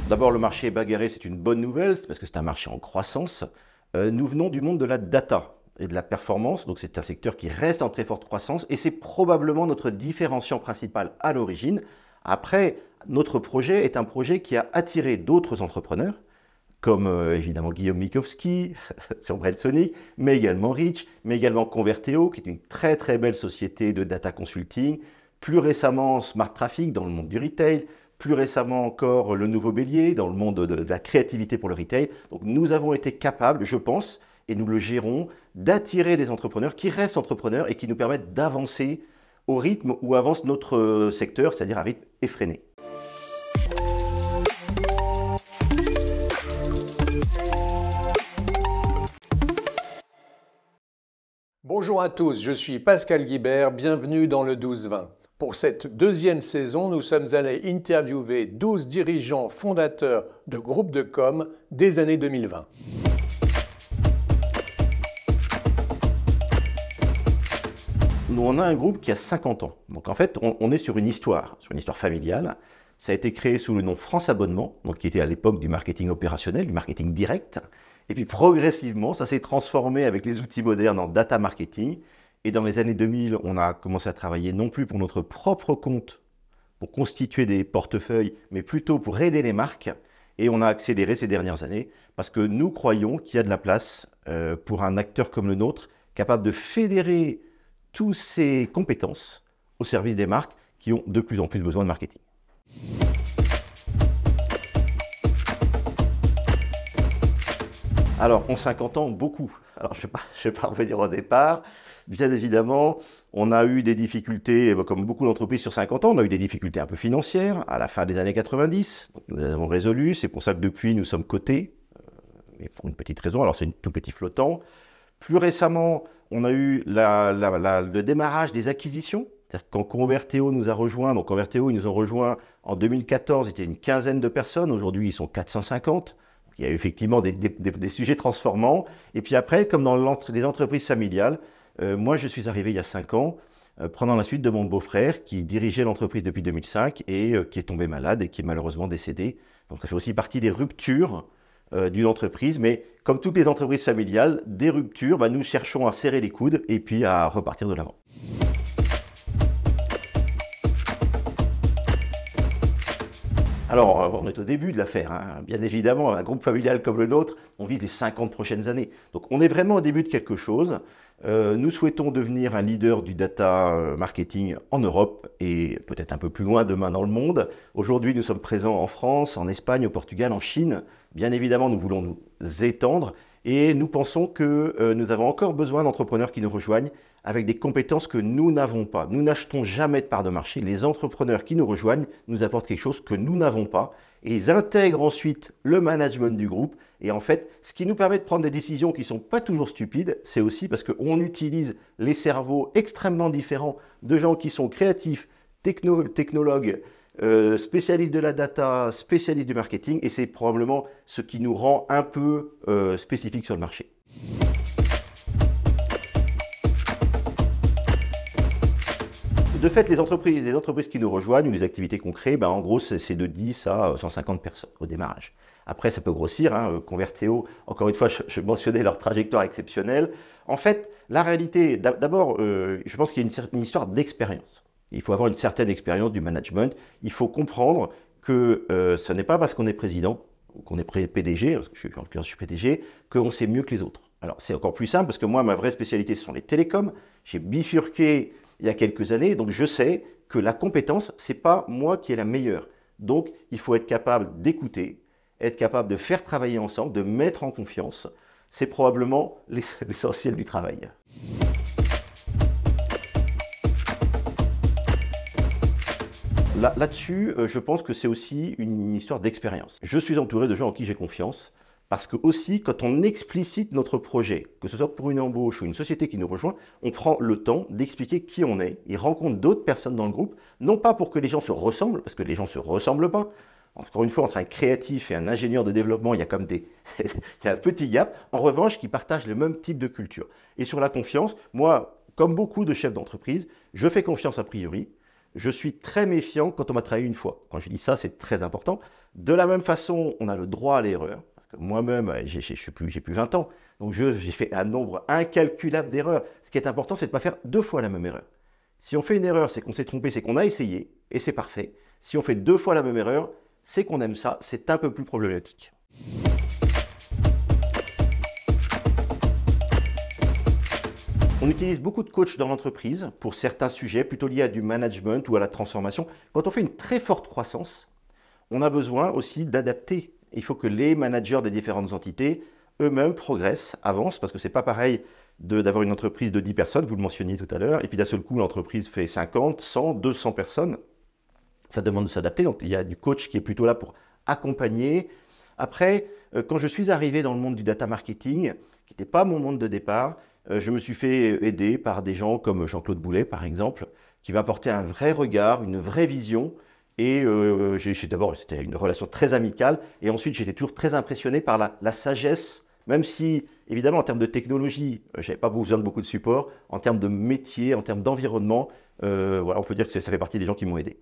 D'abord, le marché est bagarré, c'est une bonne nouvelle, parce que c'est un marché en croissance. Nous venons du monde de la data et de la performance, donc c'est un secteur qui reste en très forte croissance, et c'est probablement notre différenciant principal à l'origine. Après, notre projet est un projet qui a attiré d'autres entrepreneurs, comme évidemment Guillaume Mikowski sur Brainsonic, mais également Rich, mais également Converteo, qui est une très très belle société de data consulting, plus récemment Smart Traffic dans le monde du retail, plus récemment encore le Nouveau Bélier dans le monde de la créativité pour le retail. Donc nous avons été capables, je pense, et nous le gérons, d'attirer des entrepreneurs qui restent entrepreneurs et qui nous permettent d'avancer au rythme où avance notre secteur, c'est-à-dire à rythme effréné. Bonjour à tous, je suis Pascal Guibert, bienvenue dans le 12-20. Pour cette deuxième saison, nous sommes allés interviewer 12 dirigeants fondateurs de groupes de com des années 2020. Nous, on a un groupe qui a 50 ans. Donc en fait, on est sur une histoire familiale. Ça a été créé sous le nom France Abonnement, donc qui était à l'époque du marketing opérationnel, du marketing direct. Et puis progressivement, ça s'est transformé avec les outils modernes en data marketing. Et dans les années 2000, on a commencé à travailler non plus pour notre propre compte, pour constituer des portefeuilles, mais plutôt pour aider les marques. Et on a accéléré ces dernières années parce que nous croyons qu'il y a de la place pour un acteur comme le nôtre, capable de fédérer toutes ces compétences au service des marques qui ont de plus en plus besoin de marketing. Alors, en 50 ans, beaucoup. Alors, je ne vais pas revenir au départ. Bien évidemment, on a eu des difficultés, comme beaucoup d'entreprises sur 50 ans, on a eu des difficultés un peu financières à la fin des années 90. Donc, nous les avons résolues. C'est pour ça que depuis, nous sommes cotés, mais pour une petite raison. Alors, c'est un tout petit flottant. Plus récemment, on a eu le démarrage des acquisitions. C'est-à-dire quand Converteo nous a rejoints, donc Converteo, ils nous ont rejoints en 2014, c'était une quinzaine de personnes. Aujourd'hui, ils sont 450. Il y a eu effectivement des sujets transformants. Et puis après, comme dans les entreprises familiales, moi, je suis arrivé il y a 5 ans, prenant la suite de mon beau-frère qui dirigeait l'entreprise depuis 2005 et qui est tombé malade et qui est malheureusement décédé. Donc ça fait aussi partie des ruptures d'une entreprise. Mais comme toutes les entreprises familiales, des ruptures, nous cherchons à serrer les coudes et puis à repartir de l'avant. Alors, on est au début de l'affaire, hein. Bien évidemment, un groupe familial comme le nôtre, on vise les 50 prochaines années. Donc, on est vraiment au début de quelque chose. Nous souhaitons devenir un leader du data marketing en Europe et peut-être un peu plus loin demain dans le monde. Aujourd'hui, nous sommes présents en France, en Espagne, au Portugal, en Chine. Bien évidemment, nous voulons nous étendre et nous pensons que nous avons encore besoin d'entrepreneurs qui nous rejoignent avec des compétences que nous n'avons pas. Nous n'achetons jamais de part de marché. Les entrepreneurs qui nous rejoignent nous apportent quelque chose que nous n'avons pas et ils intègrent ensuite le management du groupe. Et en fait, ce qui nous permet de prendre des décisions qui ne sont pas toujours stupides, c'est aussi parce qu'on utilise les cerveaux extrêmement différents de gens qui sont créatifs, technologues, spécialistes de la data, spécialistes du marketing, et c'est probablement ce qui nous rend un peu spécifiques sur le marché. De fait, les entreprises qui nous rejoignent ou les activités qu'on crée, en gros, c'est de 10 à 150 personnes au démarrage. Après, ça peut grossir. Converteo, encore une fois, je mentionnais leur trajectoire exceptionnelle. En fait, la réalité, d'abord, je pense qu'il y a une histoire d'expérience. Il faut avoir une certaine expérience du management. Il faut comprendre que ce n'est pas parce qu'on est président ou qu'on est PDG, parce que je suis PDG, qu'on sait mieux que les autres. Alors, c'est encore plus simple parce que moi, ma vraie spécialité, ce sont les télécoms. J'ai bifurqué il y a quelques années, donc je sais que la compétence, ce n'est pas moi qui est la meilleure. Donc, il faut être capable d'écouter, être capable de faire travailler ensemble, de mettre en confiance. C'est probablement l'essentiel du travail. Là-dessus, je pense que c'est aussi une histoire d'expérience. Je suis entouré de gens en qui j'ai confiance. Parce que aussi, quand on explicite notre projet, que ce soit pour une embauche ou une société qui nous rejoint, on prend le temps d'expliquer qui on est. Il rencontre d'autres personnes dans le groupe, non pas pour que les gens se ressemblent, parce que les gens ne se ressemblent pas. Encore une fois, entre un créatif et un ingénieur de développement, il y a comme il y a un petit gap. En revanche, qui partagent le même type de culture. Et sur la confiance, moi, comme beaucoup de chefs d'entreprise, je fais confiance a priori. Je suis très méfiant quand on m'a trahi une fois. Quand je dis ça, c'est très important. De la même façon, on a le droit à l'erreur. Parce que moi-même, j'ai plus 20 ans. Donc j'ai fait un nombre incalculable d'erreurs. Ce qui est important, c'est de ne pas faire 2 fois la même erreur. Si on fait une erreur, c'est qu'on s'est trompé, c'est qu'on a essayé, et c'est parfait. Si on fait 2 fois la même erreur, c'est qu'on aime ça, c'est un peu plus problématique. On utilise beaucoup de coachs dans l'entreprise pour certains sujets plutôt liés à du management ou à la transformation. Quand on fait une très forte croissance, on a besoin aussi d'adapter. Il faut que les managers des différentes entités eux-mêmes progressent, avancent, parce que ce n'est pas pareil d'avoir une entreprise de 10 personnes, vous le mentionniez tout à l'heure, et puis d'un seul coup, l'entreprise fait 50, 100, 200 personnes. Ça demande de s'adapter, donc il y a du coach qui est plutôt là pour accompagner. Après, quand je suis arrivé dans le monde du data marketing, qui n'était pas mon monde de départ, je me suis fait aider par des gens comme Jean-Claude Boulet, par exemple, qui m'apportait un vrai regard, une vraie vision. Et d'abord, c'était une relation très amicale. Et ensuite, j'étais toujours très impressionné par la sagesse, même si, évidemment, en termes de technologie, je n'avais pas besoin de beaucoup de support. En termes de métier, en termes d'environnement, voilà, on peut dire que ça fait partie des gens qui m'ont aidé.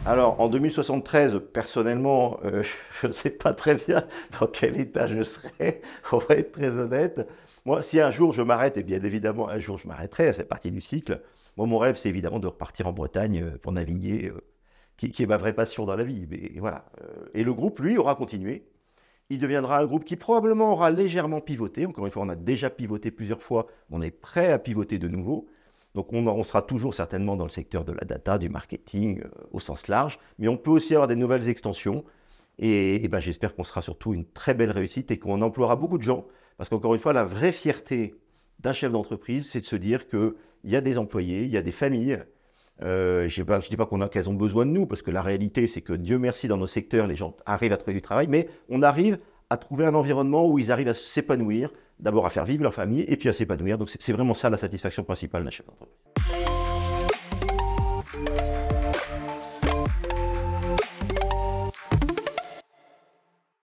Alors, en 2073, personnellement, je ne sais pas très bien dans quel état je serai, on va être très honnête. Moi, si un jour je m'arrête, et bien évidemment un jour je m'arrêterai, c'est partie du cycle. Moi, mon rêve, c'est évidemment de repartir en Bretagne pour naviguer, qui est ma vraie passion dans la vie. Mais voilà. Et le groupe, lui, aura continué. Il deviendra un groupe qui probablement aura légèrement pivoté. Encore une fois, on a déjà pivoté plusieurs fois, on est prêt à pivoter de nouveau. Donc on sera toujours certainement dans le secteur de la data, du marketing au sens large, mais on peut aussi avoir des nouvelles extensions. Et ben, j'espère qu'on sera surtout une très belle réussite et qu'on emploiera beaucoup de gens. Parce qu'encore une fois, la vraie fierté d'un chef d'entreprise, c'est de se dire qu'il y a des employés, il y a des familles. Je ne dis pas qu'elles ont besoin de nous, parce que la réalité, c'est que Dieu merci, dans nos secteurs, les gens arrivent à trouver du travail, mais on arrive à trouver un environnement où ils arrivent à s'épanouir, d'abord à faire vivre leur famille et puis à s'épanouir. Donc c'est vraiment ça la satisfaction principale d'un chef d'entreprise.